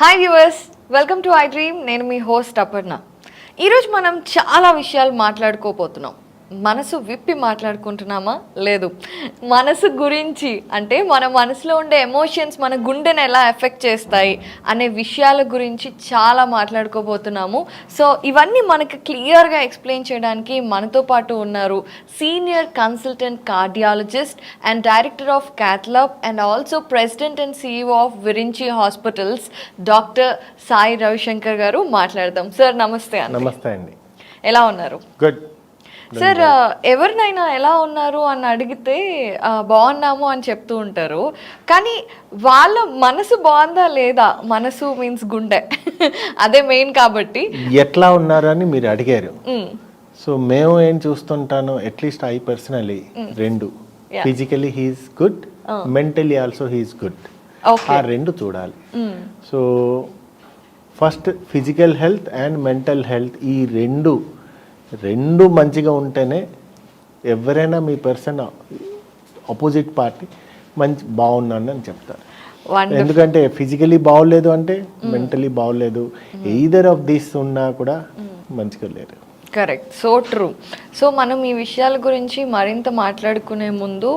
Hi viewers, welcome to I dream. నేను మీ host Aparna. ఈరోజు మనం చాలా విషయాలు మాట్లాడుకోబోతున్నాం. మనసు విప్పి మాట్లాడుకుంటున్నామా? లేదు. మనసు గురించి, అంటే మన మనసులో ఉండే ఎమోషన్స్ మన గుండెని ఎలా ఎఫెక్ట్ చేస్తాయి అనే విషయాల గురించి చాలా మాట్లాడుకోబోతున్నాము. సో ఇవన్నీ మనకి క్లియర్గా ఎక్స్ప్లెయిన్ చేయడానికి మనతో పాటు ఉన్నారు senior consultant cardiologist and director of cath lab and also president and CEO of Virinchi hospitals doctor Sai Ravishankar గారు. మాట్లాడదాం. సార్ నమస్తే. నమస్తే అండి. ఎలా ఉన్నారు? Good sir. ఎవరినైనా ఎలా ఉన్నారు అని అడిగితే బాగున్నాము అని చెప్తూ ఉంటారు, కానీ వాళ్ళ మనసు బాగుందా లేదా? మనసు మీన్స్ గుండె, అదే మెయిన్. కాబట్టి ఎట్లా ఉన్నారు అని మీరు అడిగారు. సో మేము ఏం చూస్తుంటాను, అట్లీస్ట్ ఐ పర్సనలీ రెండు, physically he is good, mentally also he is good. ఆ రెండు చూడాలి. So first physical health and mental health, ఈ రెండు మంచిగా ఉంటేనే ఎవరైనా మీ పర్సన్ ఆపోజిట్ పార్టీ బాగున్నాను అని చెప్తారు. ఎందుకంటే ఫిజికలీ బాగోలేదు అంటే మెంటలీ బాగోలేదు, ఎయిదర్ ఆఫ్ దీస్ ఉన్నా కూడా మంచిగా లేరు. Correct, so true. సో మనం ఈ విషయాల గురించి మరింత మాట్లాడుకునే ముందు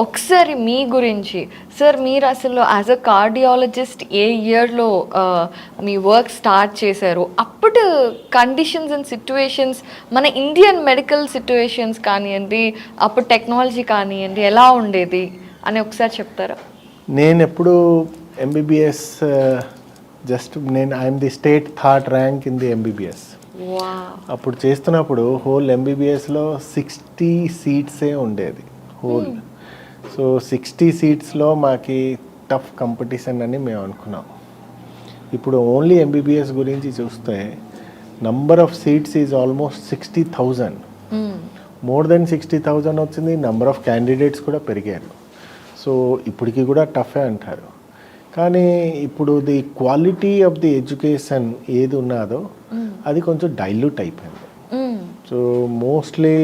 ఒకసారి మీ గురించి, సార్ మీరు అసలు యాజ్ అ కార్డియాలజిస్ట్ ఏ ఇయర్లో మీ వర్క్ స్టార్ట్ చేశారు? అప్పుడు కండిషన్స్ అండ్ సిట్యువేషన్స్, మన ఇండియన్ మెడికల్ సిట్యువేషన్స్ కానివ్వండి, అప్పుడు టెక్నాలజీ కానివ్వండి, ఎలా ఉండేది అని ఒకసారి చెప్తారా? నేను ఎప్పుడు MBBS I'm the state third rank in the MBBS. అప్పుడు చేస్తున్నప్పుడు హోల్ ఎంబీబీఎస్లో 60 సీట్సే ఉండేది హోల్. సో 60 సీట్స్లో మాకి టఫ్ కాంపిటీషన్ అని మేము అనుకున్నాం. ఇప్పుడు ఓన్లీ ఎంబీబీఎస్ గురించి చూస్తే number of seats is almost 60,000. More than 60,000 వచ్చింది. నంబర్ ఆఫ్ క్యాండిడేట్స్ కూడా పెరిగారు. సో ఇప్పటికి కూడా టఫే అంటారు. కానీ ఇప్పుడు the quality of the education ఏది ఉన్నదో అది కొంచెం డైల్యూట్ అయిపోయింది. So mostly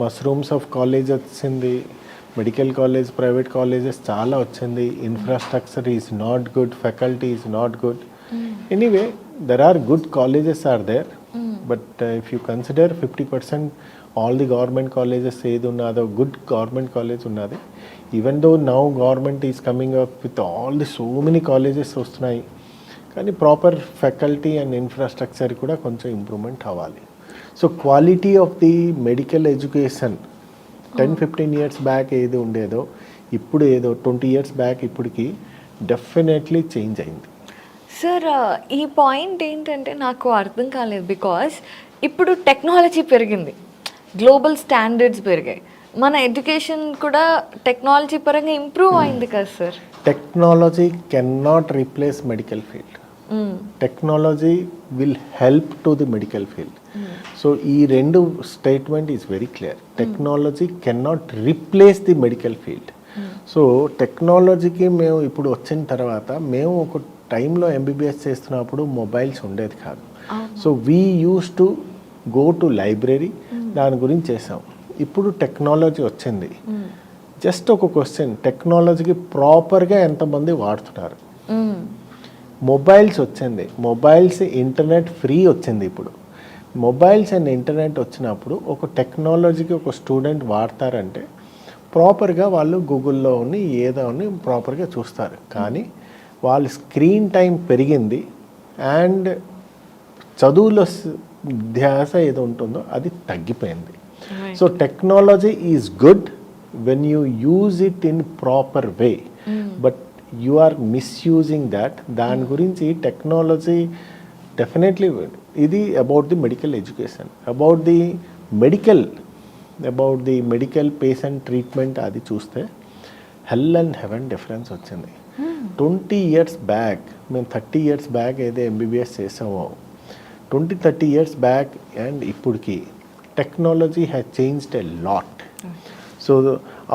mushrooms of college వచ్చింది, మెడికల్ కాలేజ్, ప్రైవేట్ కాలేజెస్ చాలా వచ్చింది. Infrastructure is not good, faculty is not good. Anyway there are good colleges are there, but if you consider 50% all the government colleges ఏది ఉన్నదో good government college ఉన్నది. Even though now government is coming up with all the so many colleges వస్తున్నాయి, కానీ proper faculty and infrastructure కూడా కొంచెం improvement అవ్వాలి. So quality of the medical education 10-15 years back ఏది ఉండేదో ఇప్పుడు ఏదో 20 ఇయర్స్ బ్యాక్ ఇప్పటికి డెఫినెట్లీ చేంజ్ అయింది. సార్ ఈ పాయింట్ ఏంటంటే నాకు అర్థం కాలేదు. బికాస్ ఇప్పుడు టెక్నాలజీ పెరిగింది, గ్లోబల్ స్టాండర్డ్స్ పెరిగాయి, మన ఎడ్యుకేషన్ కూడా టెక్నాలజీ పరంగా ఇంప్రూవ్ అయింది కదా sir. Technology can not replace medical field. Technology will help to the medical field. So ఈ రెండు statement is very clear. Technology can not replace the medical field. So టెక్నాలజీకి మేము ఇప్పుడు వచ్చిన తర్వాత, మేము ఒక టైంలో ఎంబీబీఎస్ చేస్తున్నప్పుడు మొబైల్స్ ఉండేది కాదు. So we use to go to library, దాని గురించి చేసాం. ఇప్పుడు టెక్నాలజీ వచ్చింది. జస్ట్ ఒక క్వశ్చన్, టెక్నాలజీకి ప్రాపర్గా ఎంతమంది వాడుతున్నారు? మొబైల్స్ వచ్చింది, మొబైల్స్ ఇంటర్నెట్ ఫ్రీ వచ్చింది. ఇప్పుడు మొబైల్స్ అండ్ ఇంటర్నెట్ వచ్చినప్పుడు ఒక టెక్నాలజీకి ఒక స్టూడెంట్ వాడతారంటే ప్రాపర్గా వాళ్ళు గూగుల్లో ఉన్ని ఏదో ఉన్ని ప్రాపర్గా చూస్తారు. కానీ వాళ్ళ స్క్రీన్ టైం పెరిగింది అండ్ చదువులో ధ్యాస ఏదో ఉంటుందో అది తగ్గిపోయింది. So technology is good when you use it in proper way, but you are misusing that. దాని గురించి టెక్నాలజీ డెఫినెట్లీ ఇది about the medical education, about the medical patient treatment. అది చూస్తే హెల్ అండ్ హెవెన్ డిఫరెన్స్ వచ్చింది. 20 years back, మేము 30 years back ఏదో MBBS చేసామో, 20-30 years back and ఇప్పటికి technology has changed a lot. So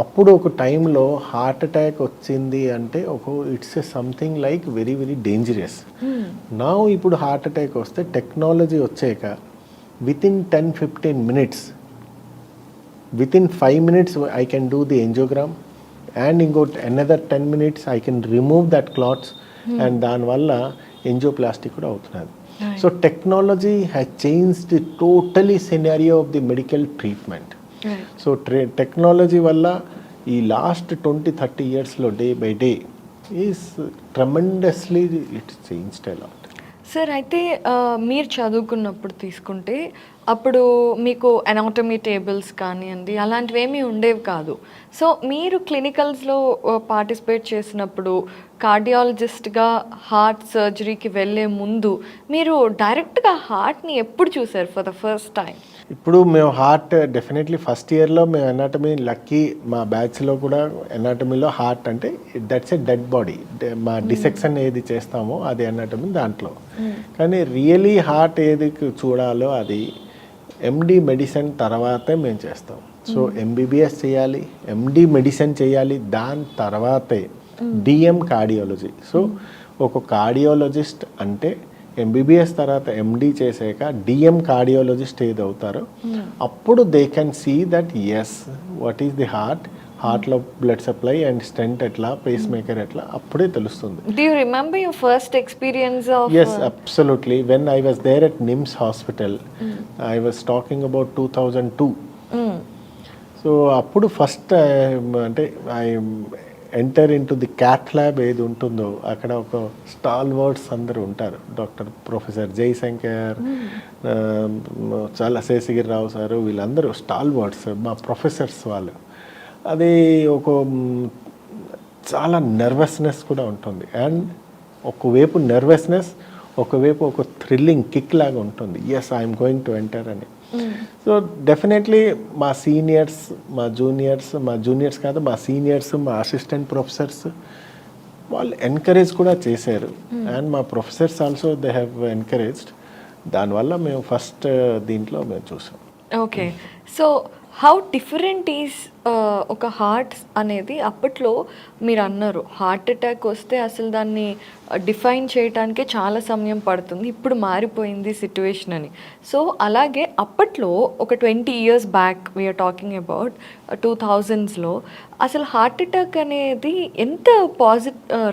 అప్పుడు ఒక టైంలో హార్ట్ అటాక్ వచ్చింది అంటే it's a something like very very dangerous. నా ఇప్పుడు హార్ట్ అటాక్ వస్తే టెక్నాలజీ వచ్చాక within 10-15 minutes, within 5 minutes I can do the angiogram, and in another 10 minutes I can remove that clots and దానివల్ల ఎంజియోప్లాస్టీ కూడా అవుతున్నది. So technology has changed totally scenario of the medical treatment. So technology వల్ల ఈ last 20-30 ఇయర్స్లో day by day is tremendously it changed a lot. Sir అయితే మీరు చదువుకున్నప్పుడు తీసుకుంటే అప్పుడు మీకు అనాటమీ టేబుల్స్ కానివ్వండి అలాంటివి ఏమీ ఉండేవి కాదు. సో మీరు క్లినికల్స్లో పార్టిసిపేట్ చేసినప్పుడు కార్డియాలజిస్ట్గా హార్ట్ సర్జరీకి వెళ్ళే ముందు మీరు డైరెక్ట్గా హార్ట్ని ఎప్పుడు చూసారు ఫర్ ద ఫస్ట్ టైం? ఇప్పుడు మేము హార్ట్ డెఫినెట్లీ ఫస్ట్ ఇయర్లో మేము ఎనాటమీ లక్కీ మా బ్యాచ్లో కూడా ఎనాటమీలో హార్ట్ అంటే దట్స్ ఎ డెడ్ బాడీ, మా డిసెక్షన్ ఏది చేస్తామో అది ఎనాటమీ దాంట్లో. కానీ రియలీ హార్ట్ ఏది చూడాలో అది ఎండి మెడిసిన్ తర్వాతే మేము చేస్తాం. సో ఎంబీబీఎస్ చేయాలి, ఎండి మెడిసిన్ చేయాలి, దాని తర్వాతే డిఎం కార్డియాలజీ. సో ఒక కార్డియాలజిస్ట్ అంటే ఎంబీబీఎస్ తర్వాత ఎండి చేసాక డిఎం కార్డియాలజిస్ట్ ఏది అవుతారో అప్పుడు they can see that is what is the హార్ట్లో బ్లడ్ సప్లై అండ్ స్టెంట్ ఎట్లా, పేస్ మేకర్ ఎట్లా, అప్పుడే తెలుస్తుంది. Do you remember your first experience of? Yes, absolutely. When I was there at NIMS hospital, I was talking about 2002. So అప్పుడు first అంటే I enter in to the cath lab ఏది ఉంటుందో అక్కడ ఒక stall words అందరూ ఉంటారు. Doctor professor Jayashankar, చాలా Seshagiri Rao sir, వీళ్ళందరూ స్టాల్ వర్డ్స్ మా ప్రొఫెసర్స్ వాళ్ళు. అది ఒక చాలా నర్వస్నెస్ కూడా ఉంటుంది. అండ్ ఒకవైపు నర్వస్నెస్, ఒకవైపు ఒక థ్రిల్లింగ్ కిక్ లాగా ఉంటుంది. Yes I'm going to enter అని. సో డెఫినెట్లీ మా సీనియర్స్, మా జూనియర్స్ కాదు, మా సీనియర్స్, మా అసిస్టెంట్ ప్రొఫెసర్స్ వాళ్ళు ఎంకరేజ్ కూడా చేశారు. అండ్ మా professors also they have encouraged. దానివల్ల మేము ఫస్ట్ దీంట్లో మేము చూసాం. Okay, so how different is ఒక హార్ట్ అనేది? అప్పట్లో మీరు అన్నారు హార్ట్ అటాక్ వస్తే అసలు దాన్ని డిఫైన్ చేయడానికే చాలా సమయం పడుతుంది, ఇప్పుడు మారిపోయింది సిట్యువేషన్ అని. సో అలాగే అప్పట్లో ఒక 20 years back we're talking about 2000s అసలు హార్ట్ అటాక్ అనేది ఎంత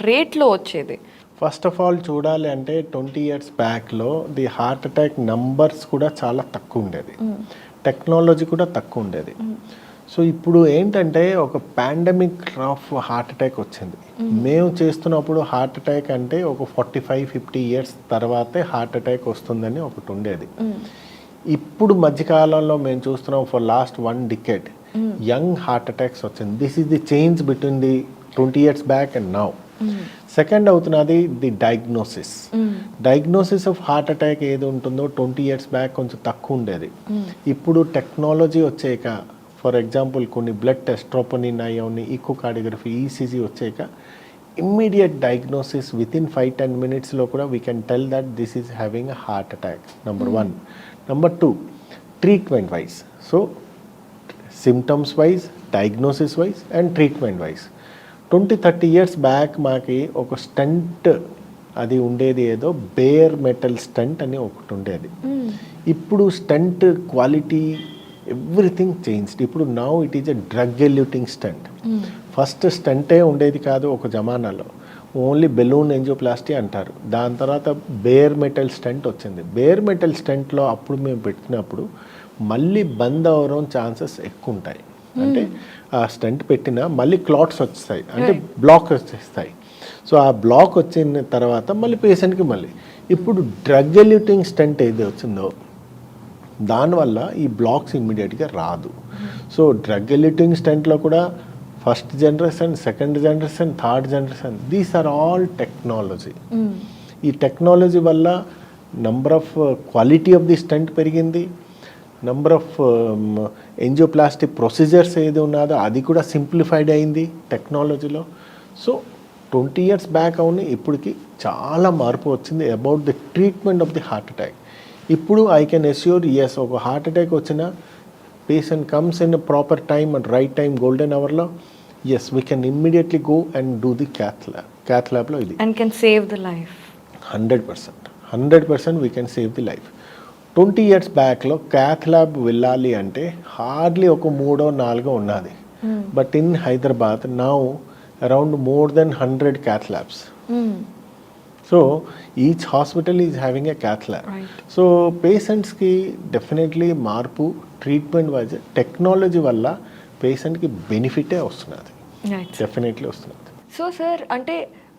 రేట్లో వచ్చేది? ఫస్ట్ ఆఫ్ ఆల్ చూడాలి అంటే 20 years బ్యాక్లో ది హార్ట్ అటాక్ నంబర్స్ కూడా చాలా తక్కువ ఉండేది, టెక్నాలజీ కూడా తక్కువ ఉండేది. సో ఇప్పుడు ఏంటంటే ఒక పాండమిక్ ఆఫ్ హార్ట్ అటాక్ వచ్చింది. మేము చేస్తున్నప్పుడు హార్ట్ అటాక్ అంటే ఒక 45-50 years తర్వాతే హార్ట్ అటాక్ వస్తుందని ఒకటి ఉండేది. ఇప్పుడు మధ్యకాలంలో మేము చూస్తున్నాం for last 1 decade young heart attacks వచ్చింది. This is the change between the 20 years back and now. Second అవుతున్నది the diagnosis of heart attack ఏది ఉంటుందో 20 years బ్యాక్ కొంచెం తక్కువ ఉండేది. ఇప్పుడు టెక్నాలజీ వచ్చాక, ఫర్ ఎగ్జాంపుల్ కొన్ని బ్లడ్ టెస్ట్, ట్రోపోనిన్, అయోని, ఈకోకార్డియోగ్రఫీ, ఈసీజీ వచ్చాక ఇమ్మీడియట్ డయాగ్నోసిస్ వితిన్ 5-10 minutesలో కూడా we can tell that this is having a heart attack. Number 1. Number 2, treatment wise. So symptoms wise, diagnosis wise and treatment wise. 20-30 years back మాకి ఒక stunt అది ఉండేది, ఏదో bare metal stunt అని ఒకటి ఉండేది. ఇప్పుడు స్టంట్ క్వాలిటీ ఎవ్రీథింగ్ చేంజ్డ్. ఇప్పుడు now it is a drug eluting stent. First స్టంటే ఉండేది కాదు ఒక జమానాలో, ఓన్లీ బెలూన్ ఎంజియోప్లాస్టీ అంటారు. దాని తర్వాత బేర్ మెటల్ స్టంట్ వచ్చింది. బేర్ మెటల్ స్టంట్లో అప్పుడు మేము పెట్టినప్పుడు మళ్ళీ బంద్ అవడం ఛాన్సెస్ ఎక్కువ ఉంటాయి. అంటే ఆ స్టంట్ పెట్టినా మళ్ళీ క్లాట్స్ వచ్చేస్తాయి, అంటే బ్లాక్ వచ్చేస్తాయి. సో ఆ బ్లాక్ వచ్చిన తర్వాత మళ్ళీ పేషెంట్కి మళ్ళీ ఇప్పుడు డ్రగ్ ఎల్యూటింగ్ స్టంట్ ఏది వచ్చిందో దానివల్ల ఈ బ్లాక్స్ ఇమ్మీడియట్గా రాదు. సో డ్రగ్ ఎల్యూటింగ్ స్టంట్లో కూడా first generation, second generation, third generation, these are all technology. ఈ టెక్నాలజీ వల్ల number of quality of the stent పెరిగింది, నంబర్ ఆఫ్ ఎంజియోప్లాస్టిక్ ప్రొసీజర్స్ ఏది ఉన్నదో అది కూడా సింప్లిఫైడ్ అయింది టెక్నాలజీలో. సో 20 years బ్యాక్ అవును ఇప్పటికి చాలా మార్పు వచ్చింది about the treatment of the heart attack. ఇప్పుడు ఐ కెన్ అష్యూర్ ఎస్, ఒక హార్ట్ అటాక్ వచ్చిన patient comes in proper time and right time, golden అవర్లో, yes we can immediately go and do the cath ల్యాబ్లో ఇది and can save the life. 100% we can save the life. 20 years బ్యాక్లో cath lab వెళ్ళాలి అంటే hardly ఒక 3-4 ఉన్నది. But in Hyderabad now around more then 100 cath labs. So each hospital is having a cath lab. So పేషెంట్స్కి definitely మార్పు treatment wise technology వల్ల పేషెంట్కి బెనిఫిటే వస్తున్నది, డెఫినెట్లీ వస్తున్నది. సో సార్ అంటే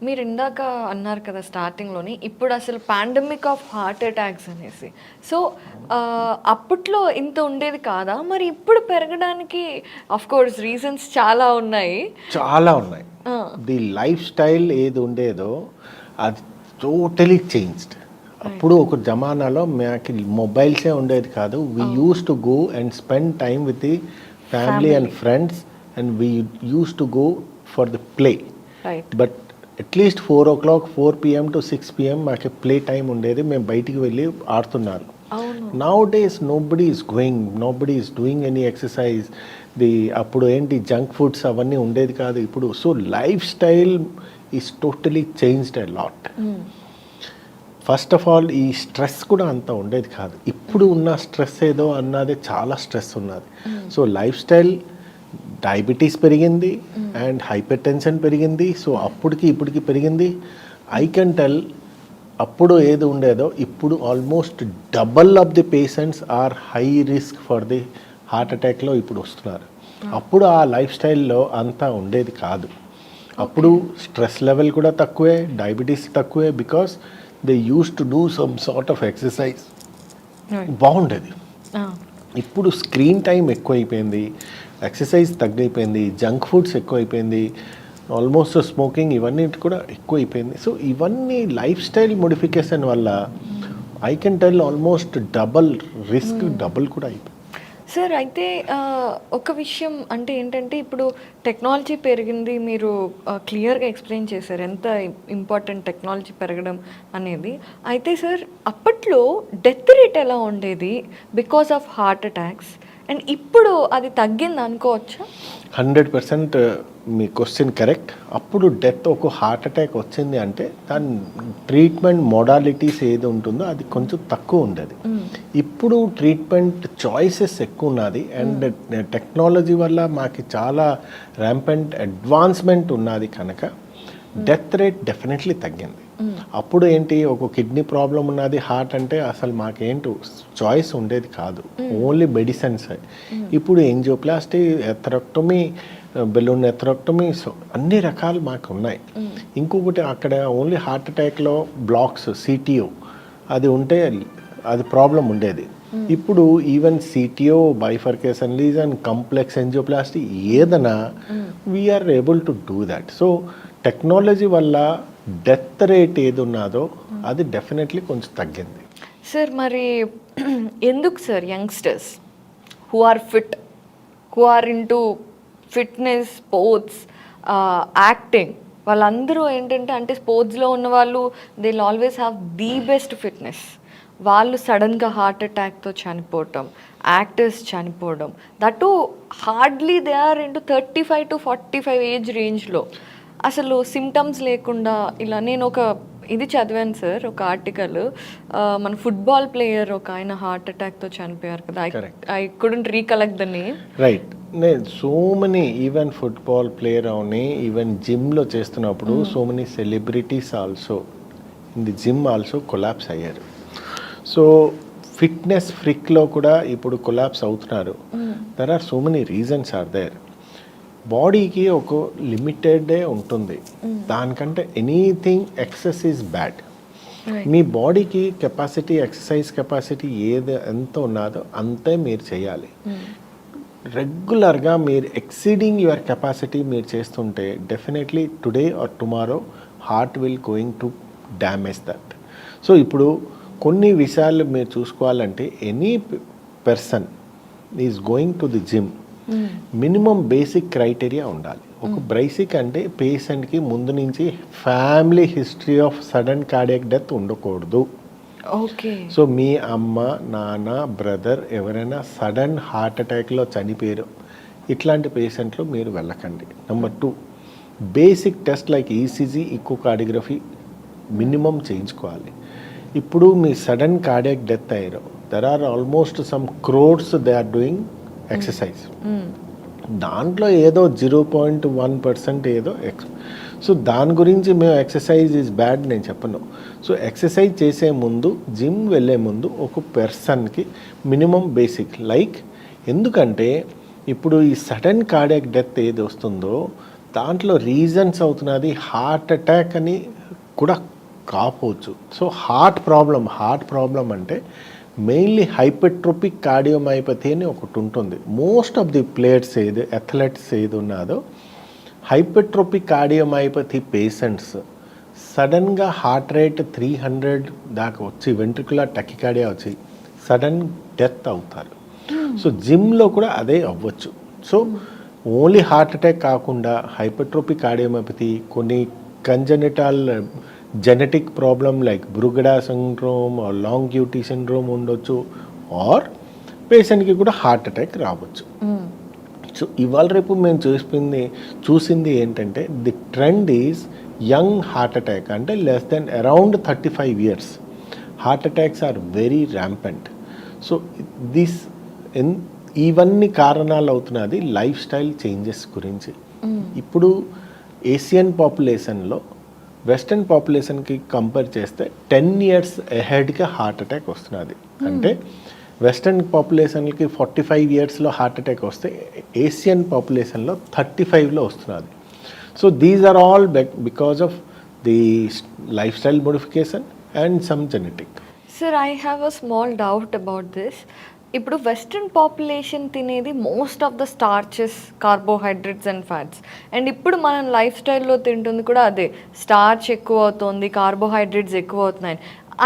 మీరు ఇందాక అన్నారు కదా స్టార్టింగ్లోని, ఇప్పుడు అసలు పాండమిక్ ఆఫ్ హార్ట్ అటాక్స్ అనేసి. సో అప్పట్లో ఇంత ఉండేది కాదా? మరి ఇప్పుడు పెరగడానికి ఆఫ్ కోర్స్ రీజన్స్ చాలా ఉన్నాయి. ది లైఫ్ స్టైల్ ఏది ఉండేదో అది టోటలీ చేంజ్డ్. అప్పుడు ఒక జమానాలో మాకు మొబైల్సే ఉండేది కాదు. We use to go and spend time with the family and friends and we use to go for the play. But at least 4 o'clock 4 PM to 6 PM మాకు play time ఉండేది, మేము బయటికి వెళ్ళి ఆడుతున్నారు. Now days nobody is going, nobody is doing any exercise. అప్పుడు ఏంటి junk foods అవన్నీ ఉండేది కాదు ఇప్పుడు. So life style is totally changed a lot. First of all ఈ స్ట్రెస్ కూడా అంత ఉండేది కాదు. ఇప్పుడు ఉన్న స్ట్రెస్ ఏదో అన్నది చాలా స్ట్రెస్ ఉన్నది. సో లైఫ్ స్టైల్ డయాబెటీస్ పెరిగింది అండ్ హైపర్ టెన్షన్ పెరిగింది. సో అప్పటికి ఇప్పటికి పెరిగింది. ఐ కెన్ టెల్ అప్పుడు ఏది ఉండేదో ఇప్పుడు almost double of the patients are high risk for the heart అటాక్లో ఇప్పుడు వస్తున్నారు. అప్పుడు ఆ లైఫ్ స్టైల్లో అంతా ఉండేది కాదు. అప్పుడు స్ట్రెస్ లెవెల్ కూడా తక్కువే, డయాబెటీస్ తక్కువే, because they use to do some sort of exercise, బాగుండేది. ఇప్పుడు స్క్రీన్ టైం ఎక్కువైపోయింది, ఎక్సర్సైజ్ తగ్గిపోయింది, జంక్ ఫుడ్స్ ఎక్కువైపోయింది, ఆల్మోస్ట్ స్మోకింగ్ ఇవన్నీ కూడా ఎక్కువైపోయింది. సో ఇవన్నీ లైఫ్ స్టైల్ మోడిఫికేషన్ వల్ల I can tell almost double risk, double కూడా అయిపోయింది. సార్ అయితే ఒక విషయం అంటే ఏంటంటే ఇప్పుడు టెక్నాలజీ పెరిగింది, మీరు క్లియర్గా ఎక్స్ప్లెయిన్ చేశారు ఎంత ఇంపార్టెంట్ టెక్నాలజీ పెరగడం అనేది. అయితే సార్ అప్పట్లో డెత్ రేట్ ఎలా ఉండేది because of heart attacks, and ఇప్పుడు అది తగ్గింది అనుకోవచ్చా? 100% మీ క్వశ్చన్ కరెక్ట్. అప్పుడు డెత్ ఒక హార్ట్ అటాక్ వచ్చింది అంటే దాని ట్రీట్మెంట్ మోడాలిటీస్ ఏది ఉంటుందో అది కొంచెం తక్కువ ఉండేది. ఇప్పుడు ట్రీట్మెంట్ చాయిసెస్ ఎక్కువ ఉన్నది అండ్ టెక్నాలజీ వల్ల మాకు చాలా ర్యాంపెంట్ అడ్వాన్స్మెంట్ ఉన్నది కనుక డెత్ రేట్ డెఫినెట్లీ తగ్గింది. అప్పుడు ఏంటి ఒక కిడ్నీ ప్రాబ్లం ఉన్నది, హార్ట్ అంటే అసలు మాకేంటో చాయిస్ ఉండేది కాదు, ఓన్లీ మెడిసిన్స్. ఇప్పుడు ఎంజియోప్లాస్టీ, ఎథరెక్టమీ, బెలూన్ ఎథరెక్టమీ, సో అన్ని రకాలు మాకు ఉన్నాయి. ఇంకొకటి అక్కడ ఓన్లీ హార్ట్ అటాక్లో బ్లాక్స్ సిటిఓ అది ఉంటే అది ప్రాబ్లం ఉండేది. ఇప్పుడు even CTO, bifurcation lesion, complex angioplasty ఏదైనా we're able to do that. So technology వల్ల డెత్ రేట్ ఏది ఉన్నదో అది డెఫినెట్లీ కొంచెం తగ్గింది. సార్ మరి ఎందుకు sir youngsters who are fit, who are into fitness, sports, acting, వాళ్ళందరూ ఏంటంటే అంటే స్పోర్ట్స్లో ఉన్న వాళ్ళు they will always have the best fitness, వాళ్ళు సడన్గా హార్ట్ అటాక్తో చనిపోవటం, యాక్టర్స్ చనిపోవడం, that hardly they are into 35 to 45 age రేంజ్లో, అసలు సిమ్టమ్స్ లేకుండా ఇలా. నేను ఒక ఇది చదివాను సార్, ఒక ఆర్టికల్, మన ఫుట్బాల్ ప్లేయర్ ఒక ఆయన హార్ట్ అటాక్తో చనిపోయారు కదా, I couldn't recollect the name. Right. So many even football player అవని, ఈవెన్ జిమ్లో చేస్తున్నప్పుడు so many celebrities also in the gym also collapse అయ్యారు. సో ఫిట్నెస్ ఫ్రిక్లో కూడా ఇప్పుడు కొలాప్స్ అవుతున్నారు. There are so many reasons are there. బాడీకి ఒక లిమిటెడే ఉంటుంది, దానికంటే ఎనీథింగ్ ఎక్సెస్ ఈజ్ బ్యాడ్. మీ బాడీకి కెపాసిటీ, ఎక్సర్సైజ్ కెపాసిటీ ఏది ఎంత ఉన్నదో అంతే మీరు చేయాలి. రెగ్యులర్గా మీరు ఎక్సీడింగ్ యువర్ కెపాసిటీ మీరు చేస్తుంటే definitely today or tomorrow heart will going to damage that. So ఇప్పుడు కొన్ని విషయాలు మీరు చూసుకోవాలంటే any person is going to the gym, minimum basic criteria ఉండాలి. ఒక బేసిక్ అంటే పేషెంట్కి ముందు నుంచి family history of sudden cardiac death ఉండకూడదు. ఓకే. సో మీ అమ్మ, నాన్న, బ్రదర్ ఎవరైనా సడన్ హార్ట్ అటాక్లో చనిపోయారు, ఇట్లాంటి పేషెంట్లు మీరు వెళ్ళకండి. Number 2, basic test like ECG, echocardiography minimum చేయించుకోవాలి. ఇప్పుడు మీ సడన్ కార్డియాక్ డెత్ అయ్యారు, there are almost some crores they are doing exercise. దాంట్లో ఏదో 0.1% ఏదో సో దాని గురించి మేము ఎక్సర్సైజ్ ఈజ్ బ్యాడ్ నేను చెప్పను. సో ఎక్సర్సైజ్ చేసే ముందు, జిమ్ వెళ్ళే ముందు ఒక పర్సన్కి మినిమం బేసిక్ లైక్, ఎందుకంటే ఇప్పుడు ఈ సడన్ కార్డియాక్ డెత్ ఏది వస్తుందో దాంట్లో రీజన్స్ అవుతున్నది హార్ట్ అటాక్ అని కూడా కాపోవచ్చు. సో హార్ట్ ప్రాబ్లం అంటే మెయిన్లీ హైపర్ట్రోపిక్ కార్డియోమైపతి అని ఒకటి ఉంటుంది. Most of the players athletes ఏది ఉన్నదో హైపర్ట్రోపిక్ కార్డియోమైపతి పేషెంట్స్ సడన్గా హార్ట్ రేట్ 300 దాకా వచ్చి వెంట్రికులర్ టకికార్డియా వచ్చి సడన్ డెత్ అవుతారు. సో జిమ్లో కూడా అదే అవ్వచ్చు. సో ఓన్లీ హార్ట్ అటాక్ కాకుండా హైపర్ట్రోపిక్ కార్డియోమైపతి, కొన్ని congenital genetic problem like brugada syndrome or long QT syndrome ఉండొచ్చు, ఆర్ పేషెంట్కి కూడా హార్ట్ అటాక్ రావచ్చు. సో ఇవాళ రేపు మేము చూసింది ఏంటంటే the trend is young heart attack, అంటే less than around 35 years heart attacks are very rampant. So ఇవన్నీ కారణాలు అవుతున్నది లైఫ్ స్టైల్ చేంజెస్ గురించి. ఇప్పుడు ఏషియన్ పాపులేషన్లో వెస్టర్న్ పాపులేషన్కి కంపేర్ చేస్తే 10 years అహెడ్గా హార్ట్ అటాక్ వస్తున్నది. అంటే వెస్టర్న్ పాపులేషన్కి 45 yearsలో హార్ట్ అటాక్ వస్తే ఏషియన్ పాపులేషన్లో 35లో వస్తున్నది. So these are all because of the life style modification and some genetic. Sir, I have a small doubt about this. ఇప్పుడు వెస్ట్రన్ పాపులేషన్ తినేది most of the starches, carbohydrates and fats, and ఇప్పుడు మనం life స్టైల్లో తింటుంది కూడా అదే, starch ఎక్కువ అవుతుంది, కార్బోహైడ్రేట్స్ ఎక్కువ అవుతున్నాయి.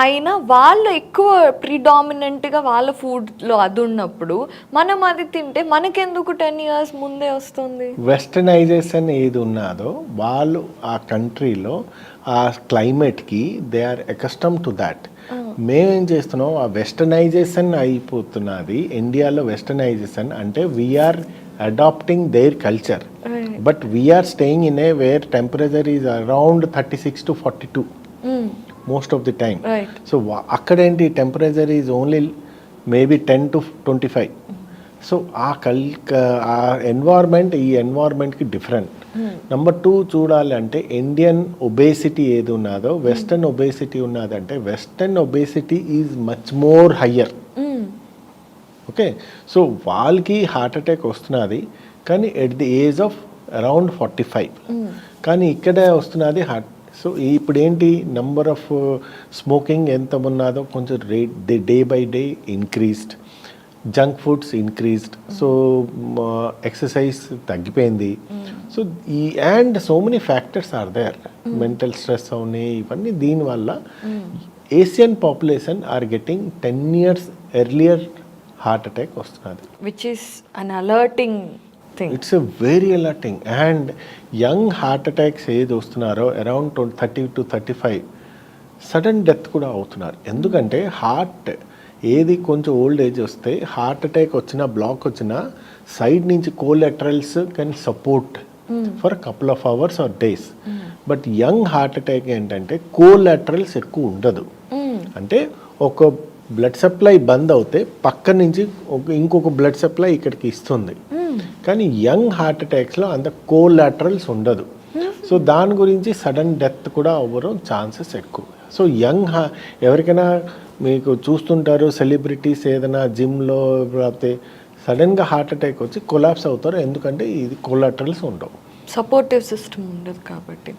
అయినా వాళ్ళు ఎక్కువ ప్రిడామినెంట్గా వాళ్ళ ఫుడ్లో అది ఉన్నప్పుడు మనం అది తింటే మనకెందుకు 10 years ముందే వస్తుంది? వెస్టర్నైజేషన్ ఏది ఉన్నదో వాళ్ళు ఆ కంట్రీలో ఆ క్లైమేట్కి they are accustom to that. మేమేం చేస్తున్నాం, ఆ వెస్టర్నైజేషన్ అయిపోతున్నది ఇండియాలో. వెస్టర్నైజేషన్ అంటే we're adopting their culture, but we're staying in a where temperature is around 36 to 42 most of the time. So అక్కడేంటి temperature is only maybe 10 to 25. So ఆ environment ఈ ఎన్వైర్మెంట్కి డిఫరెంట్. నెంబర్ 2 చూడాలంటే ఇండియన్ ఒబేసిటీ ఏది ఉన్నదో western obesity ఉన్నదంటే western obesity is much more higher. Okay, so వాళ్ళకి heart attack వస్తున్నది కానీ at the age of around 45. కానీ ఇక్కడ వస్తున్నది హార్ట్. సో ఇప్పుడు ఏంటి, నెంబర్ ఆఫ్ స్మోకింగ్ ఎంత ఉన్నదో కొంచెం rate day by day increased, junk foods increased, so exercise తగ్గిపోయింది. So and so many factors are there, mental stress అవునాయి ఇవన్నీ. దీనివల్ల Asian population are getting 10 years earlier heart attack వస్తున్నది, which is an alerting thing. It's a very alerting. And young heart attacks ఏది వస్తున్నారో around 30 to 35 sudden death కూడా అవుతున్నారు. ఎందుకంటే heart ఏది కొంచెం ఓల్డ్ ఏజ్ వస్తే హార్ట్ అటాక్ వచ్చినా బ్లాక్ వచ్చినా సైడ్ నుంచి collaterals can support for couple of hours or days. But young heart attack ఏంటంటే కోలాటరల్స్ ఎక్కువ ఉండదు. అంటే ఒక బ్లడ్ సప్లై బంద్ అవుతే పక్క నుంచి ఇంకొక బ్లడ్ సప్లై ఇక్కడికి ఇస్తుంది. కానీ యంగ్ హార్ట్ అటాక్స్లో అంత కోలాటరల్స్ ఉండదు. సో దాని గురించి సడన్ డెత్ కూడా అవ్వడం ఛాన్సెస్ ఎక్కువ. సో ఎవరికైనా మీకు చూస్తుంటారు సెలబ్రిటీస్ ఏదైనా జిమ్లో లేకపోతే సడన్గా హార్ట్ అటాక్ వచ్చి కొలాప్స్ అవుతారు, ఎందుకంటే ఇది కోలాటరల్స్ ఉండవు, సపోర్టివ్ సిస్టమ్ ఉండదు కాబట్టి.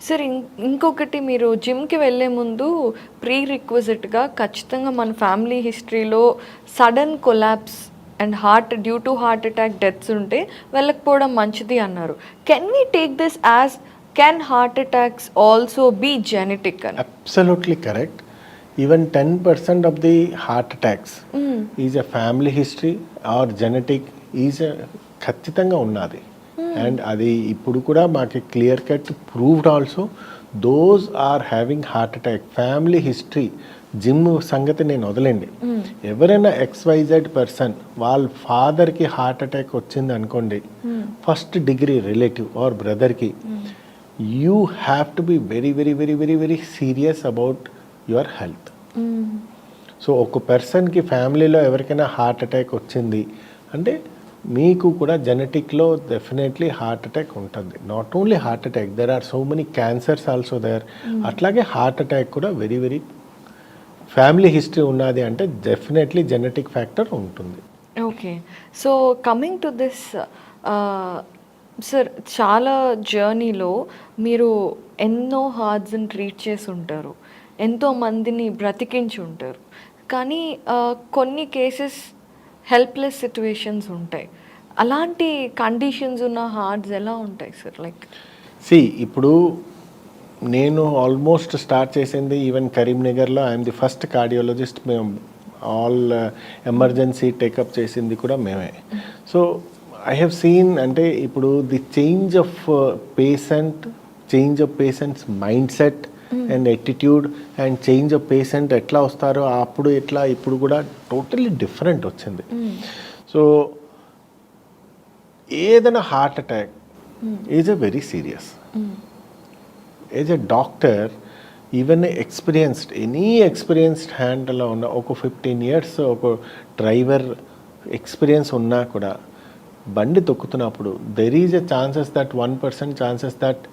సార్, ఇంకొకటి, మీరు జిమ్కి వెళ్ళే ముందు ప్రీ రిక్విజిట్గా ఖచ్చితంగా మన ఫ్యామిలీ హిస్టరీలో sudden collapse and due to heart attack deaths ఉంటే వెళ్ళకపోవడం మంచిది అన్నారు. Can we take this as can heart attacks also be genetic అని? Absolutely correct. Even 10% of the heart attacks is a family history or genetic is ఖచ్చితంగా ఉన్నది. And అది ఇప్పుడు కూడా మాకు clear cut proved also. Those are having heart attack family history. Gym సంగతి నేను వదలండి, ఎవరైనా XYZ పర్సన్ వాళ్ళ ఫాదర్కి హార్ట్ అటాక్ వచ్చింది అనుకోండి, ఫస్ట్ డిగ్రీ రిలేటివ్ ఆర్ బ్రదర్కి, you have to be very very very very very serious about your health. So ఒక పర్సన్కి ఫ్యామిలీలో ఎవరికైనా హార్ట్ అటాక్ వచ్చింది అంటే మీకు కూడా జెనెటిక్లో డెఫినెట్లీ హార్ట్ అటాక్ ఉంటుంది. Not only heart attack, there are so many cancers also there. అట్లాగే హార్ట్ అటాక్ కూడా వెరీ వెరీ ఫ్యామిలీ హిస్టరీ ఉన్నది అంటే డెఫినెట్లీ జెనెటిక్ ఫ్యాక్టర్ ఉంటుంది. Okay, so coming to this sir, చాలా జర్నీలో మీరు ఎన్నో హార్ట్స్ని ట్రీట్ చేసి ఉంటారు, ఎంతో మందిని బ్రతికించి ఉంటారు, కానీ కొన్ని కేసెస్ హెల్ప్లెస్ సిచ్యువేషన్స్ ఉంటాయి. అలాంటి కండిషన్స్ ఉన్న హార్ట్స్ ఎలా ఉంటాయి సార్? లైక్ ఇప్పుడు నేను ఆల్మోస్ట్ స్టార్ట్ చేసింది ఈవెన్ కరీంనగర్లో ఐఎమ్ ది ఫస్ట్ కార్డియాలజిస్ట్. మేము ఆల్ ఎమర్జెన్సీ టేకప్ చేసింది కూడా మేమే. సో ఐ హ్యావ్ సీన్ అంటే ఇప్పుడు the change of patients mind set and attitude and change of patient ఎట్లా వస్తారో అప్పుడు ఎట్లా ఇప్పుడు కూడా టోటలీ డిఫరెంట్ వచ్చింది. సో ఏదైనా heart attack is a very serious. As a doctor, even any experienced హ్యాండ్లో ఉన్న ఒక 15 years ఒక డ్రైవర్ ఎక్స్పీరియన్స్ ఉన్నా కూడా బండి తొక్కుతున్నప్పుడు there is a chances that 1% chances that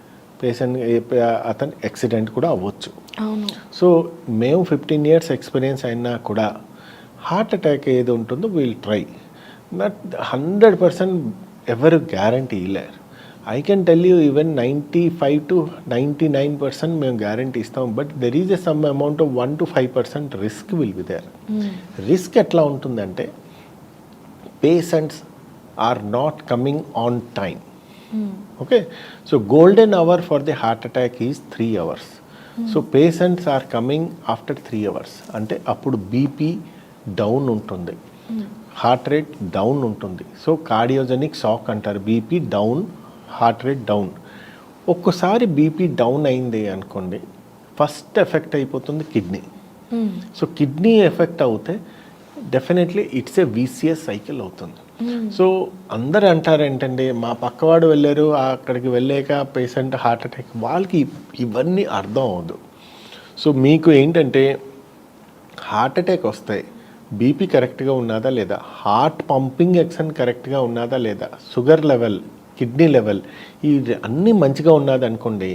patient అతను యాక్సిడెంట్ కూడా అవ్వచ్చు. సో మేము 15 years ఎక్స్పీరియన్స్ అయినా కూడా హార్ట్ అటాక్ ఏది ఉంటుందో వీల్ ట్రై. నాట్ 100% ఎవరు గ్యారంటీ ఇవ్వలేరు. I can tell you even 95 to 99% మేము గ్యారంటీ ఇస్తాం. But there is a some amount of 1 to 5% risk will be there. Risk ఎట్లా ఉంటుందంటే patients are not coming on time. Okay, so golden hour for the heart attack is 3 hours. So patients are coming after 3 hours. అంటే అప్పుడు BP down ఉంటుంది, heart rate down ఉంటుంది. So cardiogenic shock అంటారు. BP down, heart rate down. ఒక్కసారి BP down అయింది అనుకోండి, first effect అయిపోతుంది kidney. So kidney effect అవుతే డెఫినెట్లీ ఇట్స్ ఏ వీసియస్ సైకిల్ అవుతుంది. సో అందరు అంటారు ఏంటంటే మా పక్కవాడు వెళ్ళారు, అక్కడికి వెళ్ళాక పేషెంట్ హార్ట్ అటాక్, వాళ్ళకి ఇవన్నీ అర్థం అవ్వదు. సో మీకు ఏంటంటే హార్ట్ అటాక్ వస్తే బీపీ కరెక్ట్గా ఉన్నదా లేదా, హార్ట్ పంపింగ్ యాక్షన్ కరెక్ట్గా ఉన్నదా లేదా, షుగర్ లెవెల్, కిడ్నీ లెవెల్ ఇది అన్నీ మంచిగా ఉన్నది అనుకోండి,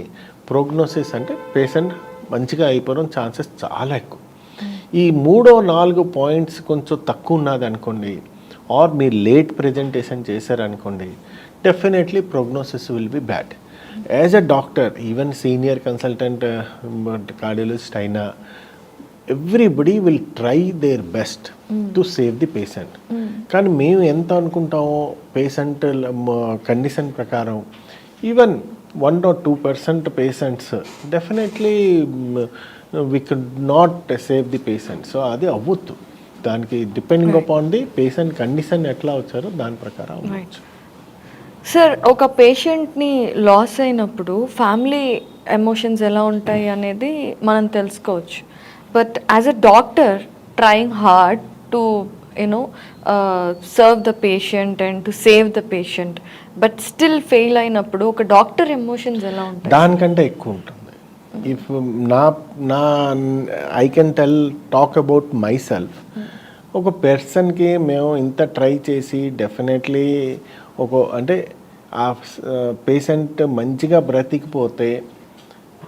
ప్రోగ్నోసిస్ అంటే పేషెంట్ మంచిగా అయిపోవడం ఛాన్సెస్ చాలా ఎక్కువ. ఈ 3-4 పాయింట్స్ కొంచెం తక్కువ ఉన్నది అనుకోండి, ఆర్ మీరు లేట్ ప్రజెంటేషన్ చేశారనుకోండి, definitely prognosis will be bad. As a doctor, even senior consultant cardiologist అయినా everybody will try their best to save the patient. కానీ మేము ఎంత అనుకుంటామో పేషెంట్ కండిషన్ ప్రకారం even 1 or 2% patients definitely we could not save the patient. So అది అవ్వద్దు. దానికి depending upon the patient condition ఎట్లా వచ్చారో దాని ప్రకారం అవ్వచ్చు. సార్, ఒక పేషెంట్ని లాస్ అయినప్పుడు ఫ్యామిలీ ఎమోషన్స్ ఎలా ఉంటాయి అనేది మనం తెలుసుకోవచ్చు. But as a doctor trying hard to serve the patient and to save the patient, but still fail అయినప్పుడు ఒక డాక్టర్ ఎమోషన్స్ ఎలా ఉంటాయి? దానికంటే ఎక్కువ ఉంటుంది. ఇఫ్ నా I can talk about my self. ఒక పర్సన్కి మేము ఇంత ట్రై చేసి డెఫినెట్లీ అంటే ఆ పేషెంట్ మంచిగా బ్రతికిపోతే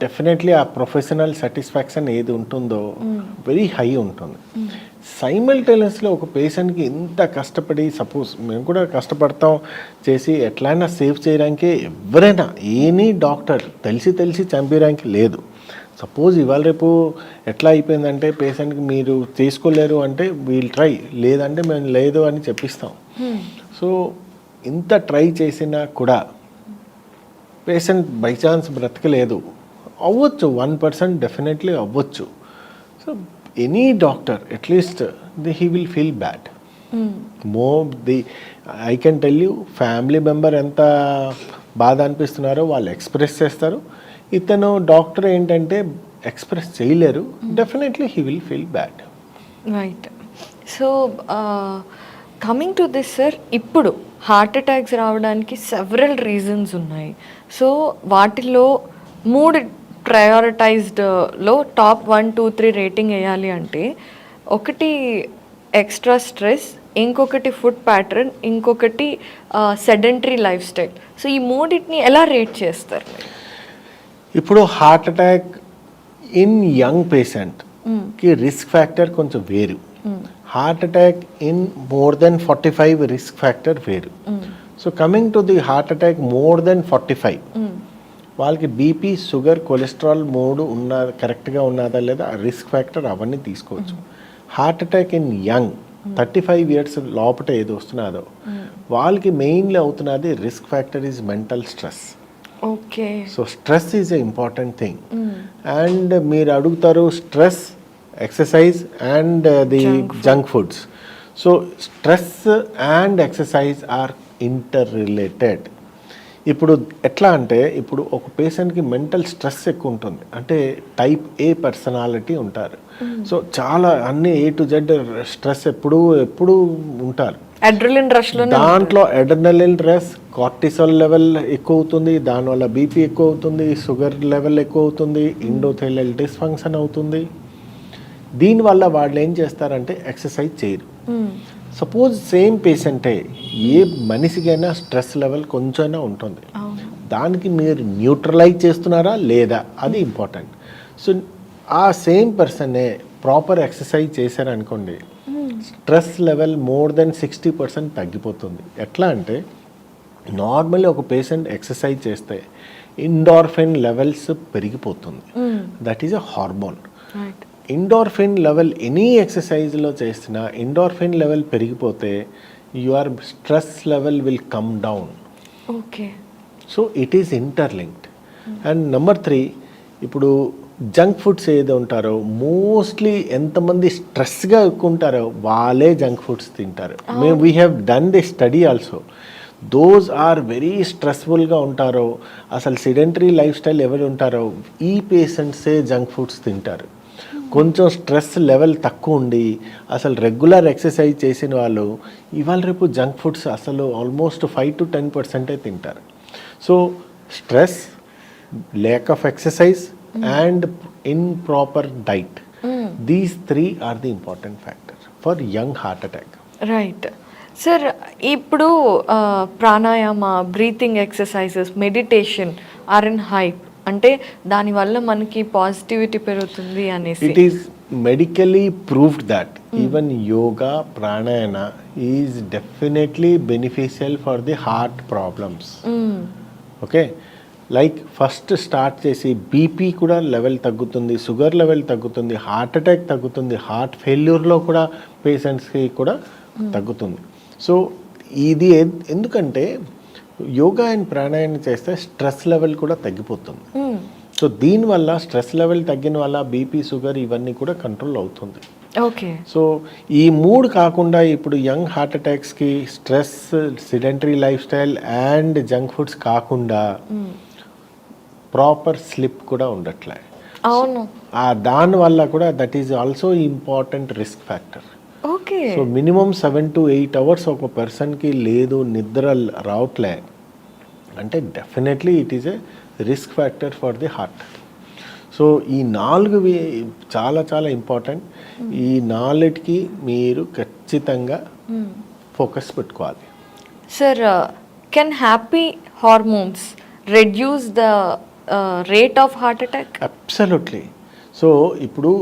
డెఫినెట్లీ ఆ ప్రొఫెషనల్ సాటిస్ఫాక్షన్ ఏది ఉంటుందో వెరీ హై ఉంటుంది. సైమల్టేనియస్లో ఒక పేషెంట్కి ఇంత కష్టపడి, సపోజ్ మేము కూడా కష్టపడతాం చేసి ఎట్లయినా సేవ్ చేయడానికి, ఎవరైనా ఎనీ డాక్టర్ తెలిసి చంపేయడానికి లేదు. సపోజ్ ఇవాళ రేపు ఎట్లా అయిపోయిందంటే పేషెంట్కి మీరు చేసుకోలేరు అంటే వీల్ ట్రై, లేదంటే మేము లేదు అని చెప్పిస్తాం. సో ఇంత ట్రై చేసినా కూడా పేషెంట్ బై ఛాన్స్ బ్రతకలేదు, అవ్వచ్చు 1% డెఫినెట్లీ అవ్వచ్చు. So any doctor at least he will feel bad. I can tell you, family member ఎంత బాధ అనిపిస్తున్నారో వాళ్ళు ఎక్స్ప్రెస్ చేస్తారు. ఇతను డాక్టర్ ఏంటంటే ఎక్స్ప్రెస్ చేయలేరు, definitely he will feel bad. Right. So coming to this sir, ఇప్పుడు హార్ట్ అటాక్స్ రావడానికి సెవరల్ రీజన్స్ ఉన్నాయి. సో వాటిలో 3 ప్రయారిటైజ్డ్లో టాప్ 1, 2, 3 రేటింగ్ వేయాలి అంటే, ఒకటి ఎక్స్ట్రా స్ట్రెస్, ఇంకొకటి ఫుడ్ ప్యాటర్న్, ఇంకొకటి సెడెంటరీ లైఫ్ స్టైల్. సో ఈ మూడింటిని ఎలా రేట్ చేస్తారు మీరు? ఇప్పుడు హార్ట్ అటాక్ ఇన్ యంగ్ పేషెంట్కి రిస్క్ ఫ్యాక్టర్ కొంచెం వేరు. Heart attack in more than 45 risk factor వేరు. So coming to the heart attack more than 45, వాళ్ళకి బీపీ, షుగర్, కొలెస్ట్రాల్ 3 కరెక్ట్గా ఉన్నదా లేదా రిస్క్ ఫ్యాక్టర్ అవన్నీ తీసుకోవచ్చు. Heart attack in young 35 years లోపల ఏది వస్తున్నదో వాళ్ళకి మెయిన్లీ అవుతున్నది risk factor is mental stress. Okay. So stress is a important thing. And మీరు అడుగుతారు stress, exercise and the junk foods. So stress and exercise or inter related. ఇప్పుడు ఎట్లా అంటే ఇప్పుడు ఒక పేషెంట్కి మెంటల్ స్ట్రెస్ ఎక్కువ ఉంటుంది, అంటే టైప్ ఏ పర్సనాలిటీ ఉంటారు. సో చాలా అన్ని A to Z స్ట్రెస్ ఎప్పుడు ఉంటారు. అడ్రినలిన్ రష్ లో దాంట్లో అడ్రినలిన్ రష్, కార్టిసాల్ లెవెల్ ఎక్కువ అవుతుంది, దానివల్ల బీపీ ఎక్కువ అవుతుంది, షుగర్ లెవెల్ ఎక్కువ అవుతుంది, ఎండోథెలియల్ డిస్ఫంక్షన్ అవుతుంది. దీనివల్ల వాళ్ళు ఏం చేస్తారంటే ఎక్సర్సైజ్ చేయరు. సపోజ్ సేమ్ పేషెంటే ఏ మనిషికైనా స్ట్రెస్ లెవెల్ కొంచెమైనా ఉంటుంది, దానికి మీరు న్యూట్రలైజ్ చేస్తున్నారా లేదా అది ఇంపార్టెంట్. సో ఆ సేమ్ పర్సనే ప్రాపర్ ఎక్సర్సైజ్ చేశారనుకోండి, స్ట్రెస్ లెవెల్ మోర్ దెన్ 60% తగ్గిపోతుంది. ఎట్లా అంటే నార్మల్లీ ఒక పేషెంట్ ఎక్సర్సైజ్ చేస్తే ఎండార్ఫిన్ లెవెల్స్ పెరిగిపోతుంది. That is a hormone. Endorphin level any ఎక్సర్సైజ్లో చేసినా ఎండార్ఫిన్ లెవెల్ పెరిగిపోతే your stress level will come down. Okay. So it is interlinked. And number 3, ఇప్పుడు జంక్ ఫుడ్స్ ఏదో ఉంటారో మోస్ట్లీ ఎంతమంది స్ట్రెస్గా ఎక్కువ ఉంటారో వాళ్ళే జంక్ ఫుడ్స్ తింటారు. We have done the study also. Those are very స్ట్రెస్ఫుల్గా ఉంటారో, అసలు సెడెంటరీ లైఫ్ స్టైల్ ఎవరు ఉంటారో ఈ పేషెంట్సే జంక్ ఫుడ్స్ తింటారు. కొంచెం స్ట్రెస్ లెవెల్ తక్కువ ఉండి అసలు రెగ్యులర్ ఎక్సర్సైజ్ చేసిన వాళ్ళు ఇవాళ రేపు జంక్ ఫుడ్స్ అసలు ఆల్మోస్ట్ 5 to 10% తింటారు. So stress, lack of exercise and improper diet, these 3 are the important factor for young heart attack. Right sir. ఇప్పుడు pranayama, breathing exercises, meditation are in hype, అంటే దానివల్ల మనకి పాజిటివిటీ పెరుగుతుంది అనేసి. It is medically proved that even yoga, pranayama is definitely beneficial for the heart problems. Okay, like first start చేసి BP కూడా level తగ్గుతుంది, sugar level తగ్గుతుంది, హార్ట్ అటాక్ తగ్గుతుంది, హార్ట్ ఫెయిల్యూర్లో కూడా పేషెంట్స్కి కూడా తగ్గుతుంది. సో ఇది ఎందుకంటే యోగా అండ్ ప్రాణాయామం చేస్తే స్ట్రెస్ లెవెల్ కూడా తగ్గిపోతుంది. సో దీనివల్ల స్ట్రెస్ లెవెల్ తగ్గిన వల్ల బీపీ, షుగర్ ఇవన్నీ కూడా కంట్రోల్ అవుతుంది. ఓకే. సో ఈ 3 కాకుండా ఇప్పుడు యంగ్ హార్ట్ అటాక్స్కి stress, sedentary life style and junk foods కాకుండా ప్రాపర్ స్లిప్ కూడా ఉండట్లే. అవును. దానివల్ల కూడా that is also important risk factor. Okay. So minimum 7 to 8 hours ఒక పర్సన్కి లేదు, నిద్ర రావట్లే అంటే definitely it is a risk factor for the heart. So ఈ 4 చాలా చాలా ఇంపార్టెంట్. ఈ 4కి మీరు ఖచ్చితంగా ఫోకస్ పెట్టుకోవాలి. Sir, can happy hormones reduce the rate of heart attack? Absolutely. So ఇప్పుడు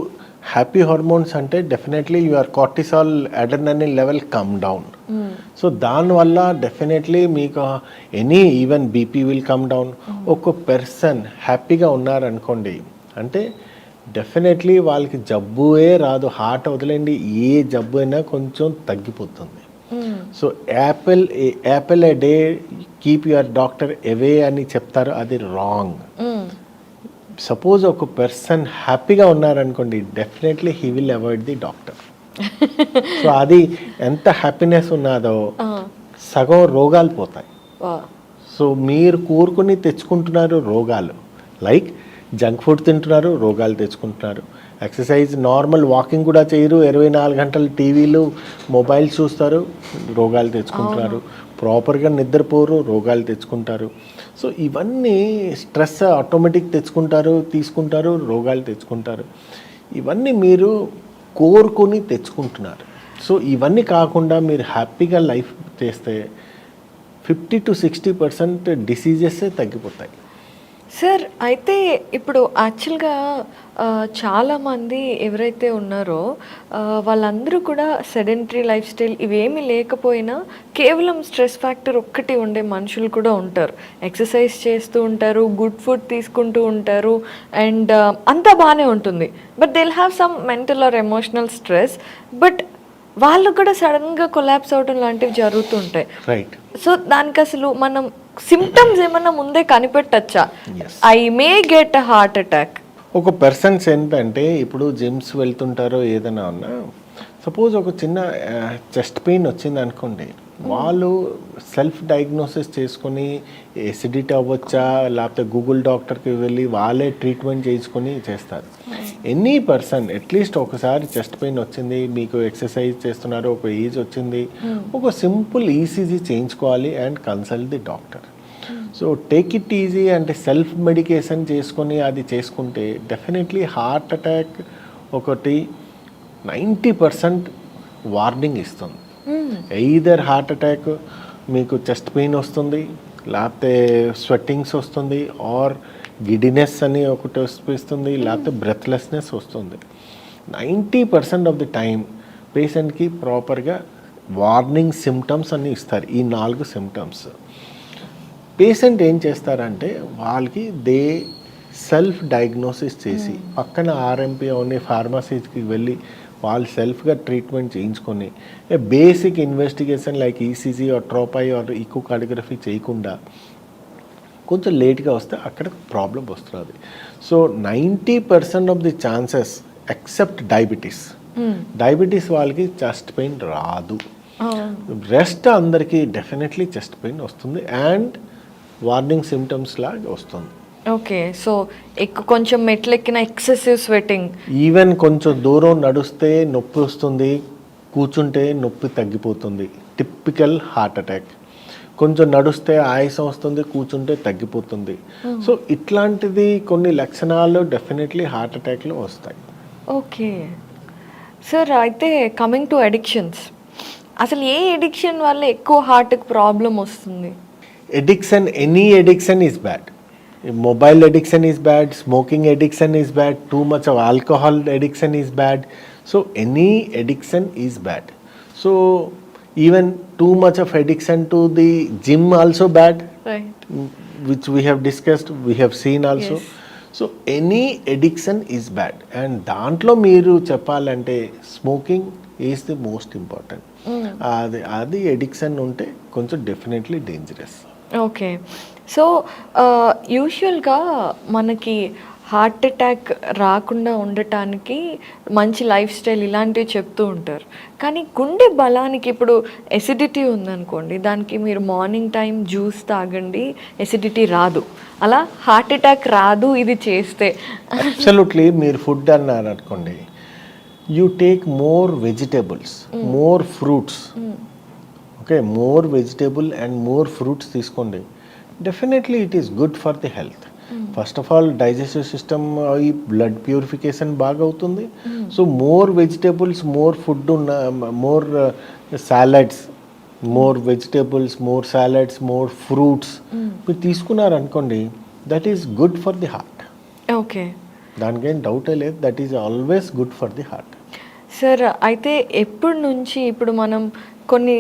హ్యాపీ హార్మోన్స్ అంటే definitely your cortisol, adrenaline level come down. So దానివల్ల డెఫినెట్లీ మీకు even BP will come down. ఒక పర్సన్ హ్యాపీగా ఉన్నారనుకోండి అంటే డెఫినెట్లీ వాళ్ళకి జబ్బుయే రాదు. హార్ట్ వదిలేండి, ఏ జబ్బు అయినా కొంచెం తగ్గిపోతుంది. So Apple A day keep your doctor away అని చెప్తారు, అది రాంగ్. సపోజ్ ఒక పర్సన్ హ్యాపీగా ఉన్నారనుకోండి definitely he will avoid the doctor. So అది ఎంత హ్యాపీనెస్ ఉన్నదో సగం రోగాలు పోతాయి. సో మీరు కూరుకుని తెచ్చుకుంటున్నారు రోగాలు, లైక్ జంక్ ఫుడ్ తింటున్నారు, రోగాలు తెచ్చుకుంటున్నారు. ఎక్సర్సైజ్, నార్మల్ వాకింగ్ కూడా చేయరు, 24 గంటలు టీవీలు, మొబైల్ చూస్తారు, రోగాలు తెచ్చుకుంటున్నారు. ప్రాపర్గా నిద్రపోరు, రోగాలు తెచ్చుకుంటారు. సో ఇవన్నీ స్ట్రెస్ ఆటోమేటిక్ తీసుకుంటారు, రోగాలు తెచ్చుకుంటారు. ఇవన్నీ మీరు కోరుకొని తెచ్చుకుంటున్నారు. సో ఇవన్నీ కాకుండా మీరు హ్యాపీగా లైఫ్ చేస్తే 50-60% డిసీజెస్ తగ్గిపోతాయి. సార్ అయితే ఇప్పుడు యాక్చువల్గా చాలామంది ఎవరైతే ఉన్నారో వాళ్ళందరూ కూడా సెడెంటరీ లైఫ్ స్టైల్ ఇవేమీ లేకపోయినా కేవలం స్ట్రెస్ ఫ్యాక్టర్ ఒక్కటి ఉండే మనుషులు కూడా ఉంటారు. ఎక్సర్సైజ్ చేస్తూ ఉంటారు, గుడ్ ఫుడ్ తీసుకుంటూ ఉంటారు, అండ్ అంతా బాగానే ఉంటుంది. But they will have some mental are emotional stress, but వాళ్ళు కూడా సడన్గా కొలాప్స్ అవడం లాంటివి జరుగుతుంటాయి. రైట్. సో దానికి అసలు మనం సిమ్టమ్స్ ఏమన్నా ముందే కనిపెట్టచ్చా? I may get a heart attack. ఒక పర్సన్స్ ఏంటంటే ఇప్పుడు జిమ్స్ వెళ్తుంటారో ఏదైనా ఉన్నా, సపోజ్ ఒక చిన్న చెస్ట్ పెయిన్ వచ్చింది అనుకోండి, వాళ్ళు సెల్ఫ్ డయాగ్నోసిస్ చేసుకొని ఎసిడిటీ అవ్వచ్చా లేకపోతే గూగుల్ డాక్టర్కి వెళ్ళి వాళ్ళే ట్రీట్మెంట్ చేసుకొని చేస్తారు. ఎనీ పర్సన్ అట్లీస్ట్ ఒకసారి చెస్ట్ పెయిన్ వచ్చింది, మీకు ఎక్సర్సైజ్ చేస్తున్నారు, ఒక ఏజ్ వచ్చింది, ఒక సింపుల్ ఈసీజీ చేయించుకోవాలి and consult the doctor. So take it easy అంటే సెల్ఫ్ మెడికేషన్ చేసుకొని అది చేసుకుంటే డెఫినెట్లీ హార్ట్ అటాక్ ఒకటి 90% వార్నింగ్ ఇస్తుంది. ఎయిదర్ హార్ట్ అటాక్ మీకు చెస్ట్ పెయిన్ వస్తుంది, లేకపోతే స్వెట్టింగ్స్ వస్తుంది, ఆర్ గిడినెస్ అని ఒకటి వస్తుంది, లేకపోతే బ్రెత్లెస్నెస్ వస్తుంది. 90% ఆఫ్ ది టైం పేషెంట్కి ప్రాపర్గా వార్నింగ్ సిమ్టమ్స్ అన్నీ ఇస్తారు. ఈ 4 సిమ్టమ్స్ పేషెంట్ ఏం చేస్తారంటే వాళ్ళకి దే సెల్ఫ్ డయాగ్నోసిస్ చేసి పక్కన ఆర్ఎంపీ అవన్నీ ఫార్మసీస్కి వెళ్ళి వాళ్ళు సెల్ఫ్గా ట్రీట్మెంట్ చేయించుకొని basic investigation like ECG or trop I or echocardiography చేయకుండా కొంచెం లేట్గా వస్తే అక్కడ ప్రాబ్లం వస్తుంది. So 90% of the chances except diabetes వాళ్ళకి చెస్ట్ పెయిన్ రాదు. రెస్ట్ అందరికీ డెఫినెట్లీ చెస్ట్ పెయిన్ వస్తుంది అండ్ వార్నింగ్ సిమ్టమ్స్ లాగా వస్తుంది. ఓకే, సో కొంచెం మెట్లెక్కిన ఎక్సెసివ్ స్వెట్టింగ్, ఈవెన్ కొంచెం దూరం నడుస్తే నొప్పి వస్తుంది, కూర్చుంటే నొప్పి తగ్గిపోతుంది, టిపికల్ హార్ట్ అటాక్. కొంచెం నడుస్తే ఆయాసం వస్తుంది, కూర్చుంటే తగ్గిపోతుంది. సో ఇట్లాంటిది కొన్ని లక్షణాలు డెఫినెట్లీ హార్ట్ అటాక్లో వస్తాయి. ఓకే సార్, అయితే కమింగ్ టు అడిక్షన్స్, అసలు ఏ ఎడిక్షన్ వల్ల ఎక్కువ హార్ట్కి ప్రాబ్లం వస్తుంది? Addiction, any addiction is bad. Mobile addiction is bad, smoking addiction is bad, too much of alcohol addiction is bad. So any addiction is bad. So even too much of addiction to the gym also bad, Right. which we have discussed, we have seen also. Yes. So any addiction is bad. And దాంట్లో మీరు చెప్పాలంటే smoking is the most important. అది addiction ఉంటే కొంచెం definitely dangerous. Okay, so యూజువల్గా మనకి heart attack రాకుండా ఉండటానికి మంచి లైఫ్ స్టైల్ ఇలాంటివి చెప్తూ ఉంటారు. కానీ గుండె బలానికి ఇప్పుడు ఎసిడిటీ ఉందనుకోండి, దానికి మీరు మార్నింగ్ టైం జ్యూస్ తాగండి, ఎసిడిటీ రాదు. అలా హార్ట్ అటాక్ రాదు ఇది చేస్తే. అబ్సల్యూట్లీ. మీరు ఫుడ్ అన్నారు అనుకోండి, you take more vegetables, more fruits. Okay, more vegetable and more fruits తీసుకోండి, definitely it is good for the health. First of all digestive system, ఈ బ్లడ్ ప్యూరిఫికేషన్ బాగా అవుతుంది. So more vegetables, more food ఉన్న, more salads, more vegetables, more salads, more fruits మీరు తీసుకున్నారనుకోండి, that is good for the heart. Okay, దానికేం డౌటే లేదు, that is always good for the heart. Sir, అయితే ఎప్పటి నుంచి ఇప్పుడు మనం కొన్ని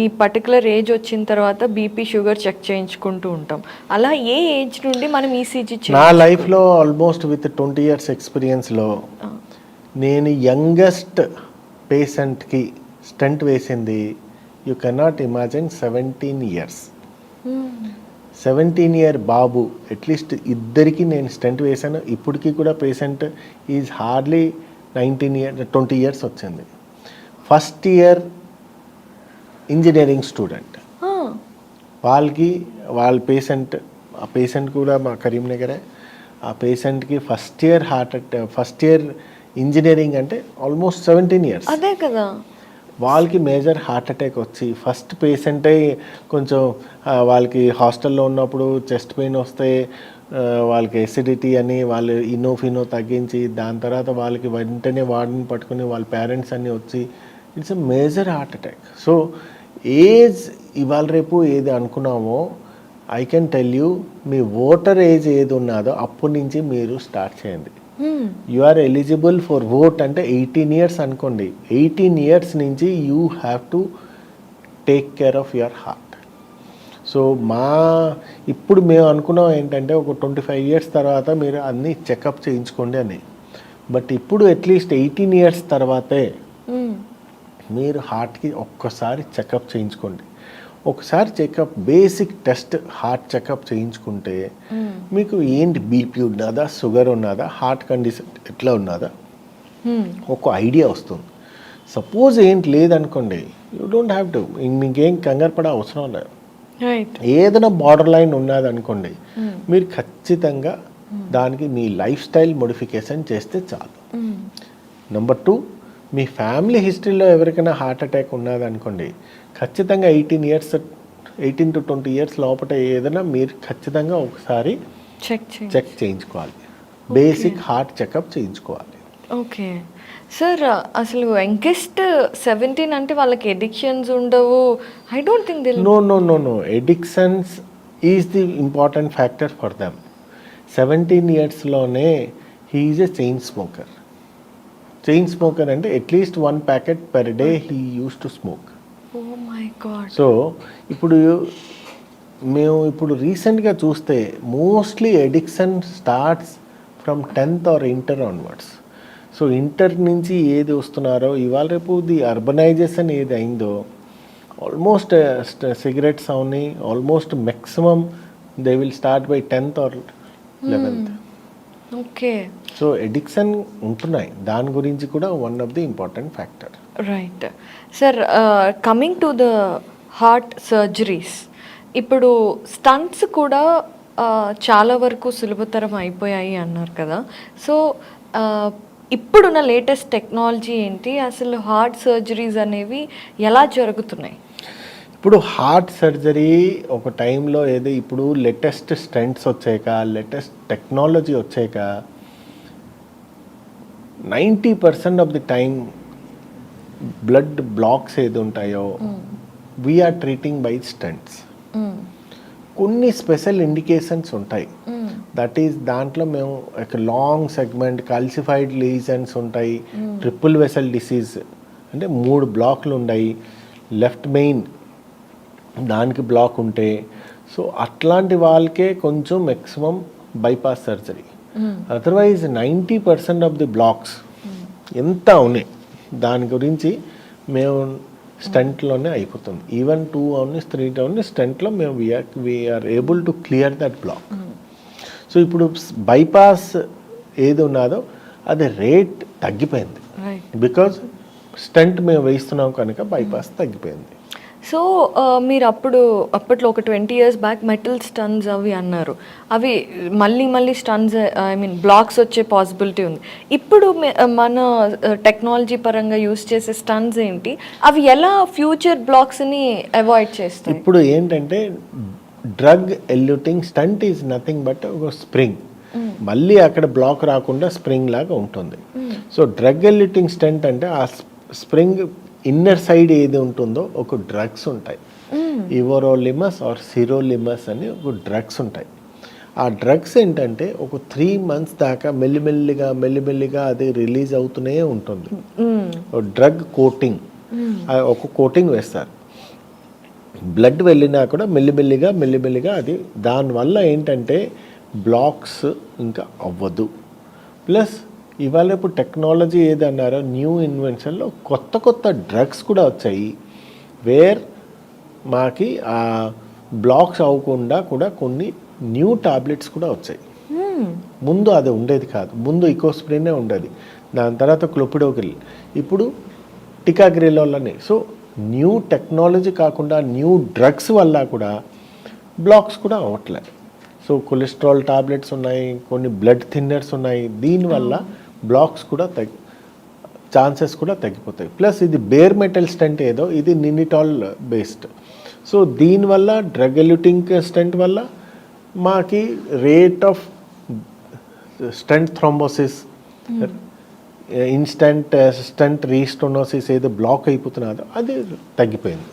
ఈ పర్టికులర్ ఏజ్ వచ్చిన తర్వాత బీపీ షుగర్ చెక్ చేయించుకుంటూ ఉంటాం, అలా ఏ ఏజ్ నుండి మనం ఈసీజీ? నా లైఫ్లో ఆల్మోస్ట్ విత్ 20 years ఎక్స్పీరియన్స్లో నేను యంగెస్ట్ పేషెంట్కి స్టంట్ వేసింది you cannot imagine 17 years. 17-year Babu, at least ఇద్దరికి నేను స్టంట్ వేశాను. ఇప్పటికీ కూడా పేషెంట్ ఈజ్ హార్డ్లీ 20 years వచ్చింది. ఫస్ట్ ఇయర్ ఇంజనీరింగ్ స్టూడెంట్, వాళ్ళ పేషెంట్ కూడా మా కరీంనగరే. ఆ పేషెంట్కి ఫస్ట్ ఇయర్ ఇంజనీరింగ్ అంటే ఆల్మోస్ట్ 17 years. అదే కదా, వాళ్ళకి మేజర్ హార్ట్ అటాక్ వచ్చి ఫస్ట్ పేషెంటే కొంచెం వాళ్ళకి హాస్టల్లో ఉన్నప్పుడు చెస్ట్ పెయిన్ వస్తే వాళ్ళకి ఎసిడిటీ అని వాళ్ళు ఇనోఫినో తగ్గించి, దాని తర్వాత వాళ్ళకి వెంటనే వార్డుని పట్టుకుని వాళ్ళ పేరెంట్స్ అన్నీ వచ్చి it's a major heart attack. So age ఇవాళ రేపు ఏది అనుకున్నామో ఐ కెన్ టెల్ యూ, మీ ఓటర్ ఏజ్ ఏది ఉన్నదో అప్పటి నుంచి మీరు స్టార్ట్ చేయండి. You are eligible for vote అంటే 18 years అనుకోండి. 18 years నుంచి you have to take care of your heart. So ఇప్పుడు మేము అనుకున్నాం ఏంటంటే ఒక 25 years తర్వాత మీరు అన్నీ చెకప్ చేయించుకోండి అని. బట్ ఇప్పుడు అట్లీస్ట్ 18 years తర్వాతే మీరు హార్ట్కి ఒక్కసారి చెకప్ చేయించుకోండి. ఒకసారి checkup, basic test heart checkup చేయించుకుంటే మీకు ఏంటి బీపీ ఉన్నదా, షుగర్ ఉన్నదా, హార్ట్ కండిషన్ ఎట్లా ఉన్నదా ఒక ఐడియా వస్తుంది. సపోజ్ ఏంటి లేదనుకోండి, యూ డోంట్ హ్యావ్ టు, మీకేం కంగారు పడే అవసరం లేదు. ఏదైనా బార్డర్ లైన్ ఉన్నది అనుకోండి, మీరు ఖచ్చితంగా దానికి మీ లైఫ్ స్టైల్ మోడిఫికేషన్ చేస్తే చాలు. నెంబర్ 2, మీ ఫ్యామిలీ హిస్టరీలో ఎవరికైనా హార్ట్ అటాక్ ఉన్నది అనుకోండి, ఖచ్చితంగా 18 to 20 years లోపల ఏదైనా మీరు ఖచ్చితంగా ఒకసారి చెక్ చేయించుకోవాలి. బేసిక్ హార్ట్ చెకప్ చేయించుకోవాలి. ఓకే సార్, అసలు యంగెస్ట్ 17 అంటే వాళ్ళకి ఎడిక్షన్స్ ఉండవు. I don't think no addictions is the important factor for them. 17 yearsలోనే he is a chain smoker. Chain smoker అంటే at least 1 packet per day he use to smoke. Oh my God. So మేము ఇప్పుడు రీసెంట్గా చూస్తే mostly addiction starts from 10th or inter onwards. So inter నుంచి ఏది వస్తున్నారో ఇవాళ రేపు ది అర్బనైజేషన్ ఏది అయిందో almost cigarettes Avani almost maximum they will start by 10th or 11th. Okay. So addiction ఉంటున్నాయి, దాని గురించి కూడా one of the important factor. Right sir, coming to the heart surgeries, ఇప్పుడు స్టంట్స్ కూడా చాలా వరకు సులభతరం అయిపోయాయి అన్నారు కదా. సో ఇప్పుడున్న లేటెస్ట్ టెక్నాలజీ ఏంటి, అసలు హార్ట్ సర్జరీస్ అనేవి ఎలా జరుగుతున్నాయి? ఇప్పుడు హార్ట్ సర్జరీ ఒక టైంలో ఏదో ఇప్పుడు లేటెస్ట్ స్టెంట్స్ వచ్చాక, లేటెస్ట్ టెక్నాలజీ వచ్చాక 90% of the time blood blocks ఏది ఉంటాయో వీఆర్ ట్రీటింగ్ బై స్టెంట్స్. కొన్ని స్పెషల్ ఇండికేషన్స్ ఉంటాయి, దట్ ఈస్ దాంట్లో మేము ఒక లాంగ్ సెగ్మెంట్ కాల్సిఫైడ్ లీజన్స్ ఉంటాయి, ట్రిపుల్ వెసల్ డిసీజ్ అంటే 3 బ్లాక్లు ఉన్నాయి, లెఫ్ట్ మెయిన్ దానికి బ్లాక్ ఉంటే, సో అట్లాంటి వాళ్ళకే కొంచెం maximum bypass surgery. Otherwise 90% of the blocks ఎంత ఉన్నాయి దాని గురించి మేము స్టంట్లోనే అయిపోతుంది. ఈవెన్ 2 అవన్నీ 3 అవన్నీ స్టంట్లో మేము we are able to clear that block. So ఇప్పుడు బైపాస్ ఏది ఉన్నదో అది రేట్ తగ్గిపోయింది, బికాజ్ స్టంట్ మేము వేస్తున్నాం కనుక బైపాస్ తగ్గిపోయింది. సో మీరు అప్పట్లో ఒక 20 years బ్యాక్ మెటల్ స్టన్స్ అవి అన్నారు, అవి మళ్ళీ స్టన్స్ ఐ మీన్ బ్లాక్స్ వచ్చే పాసిబిలిటీ ఉంది. ఇప్పుడు మన టెక్నాలజీ పరంగా యూస్ చేసే స్టన్స్ ఏంటి, అవి ఎలా ఫ్యూచర్ బ్లాక్స్ని అవాయిడ్ చేస్తాయి? ఇప్పుడు ఏంటంటే drug eluting stent is nothing but ఒక స్ప్రింగ్, మళ్ళీ అక్కడ బ్లాక్ రాకుండా స్ప్రింగ్ లాగా ఉంటుంది. సో డ్రగ్ ఎల్యూటింగ్ స్టంట్ అంటే ఆ స్ప్రింగ్ ఇన్నర్ సైడ్ ఏది ఉంటుందో ఒక డ్రగ్స్ ఉంటాయి, ఇవరోలిమస్ ఆర్ సిరోలిమస్ అని ఒక డ్రగ్స్ ఉంటాయి. ఆ డ్రగ్స్ ఏంటంటే ఒక 3 months దాకా మెల్లిమెల్లిగా అది రిలీజ్ అవుతూనే ఉంటుంది. డ్రగ్ కోటింగ్, ఒక కోటింగ్ వేస్తారు, బ్లడ్ వెళ్ళినా కూడా మెల్లిమెల్లిగా అది, దానివల్ల ఏంటంటే బ్లాక్స్ ఇంకా అవ్వదు. ప్లస్ ఇవాళ ఇప్పుడు టెక్నాలజీ ఏదన్నారో న్యూ ఇన్వెన్షన్లో కొత్త డ్రగ్స్ కూడా వచ్చాయి, వేర్ మాకి ఆ బ్లాక్స్ అవ్వకుండా కూడా కొన్ని న్యూ టాబ్లెట్స్ కూడా వచ్చాయి. ముందు అది ఉండేది కాదు, ముందు ఇకోస్ప్రినే ఉండేది, దాని తర్వాత క్లోపిడోగ్రిల్, ఇప్పుడు టికాగ్రిలోల్ అని. సో న్యూ టెక్నాలజీ కాకుండా న్యూ డ్రగ్స్ వల్ల కూడా బ్లాక్స్ కూడా అవ్వట్లేదు. సో కొలెస్ట్రాల్ టాబ్లెట్స్ ఉన్నాయి, కొన్ని బ్లడ్ థిన్నర్స్ ఉన్నాయి, దీనివల్ల బ్లాక్స్ కూడా ఛాన్సెస్ కూడా తగ్గిపోతాయి. ప్లస్ ఇది బేర్ మెటల్ స్టెంట్ ఏదో, ఇది నినిటాల్ బేస్డ్. సో దీనివల్ల డ్రగ్ ఎల్యూటింగ్ స్టెంట్ వల్ల మాకి rate of stent thrombosis instant stent restenosis ఏదో బ్లాక్ అయిపోతున్నదో అది తగ్గిపోయింది.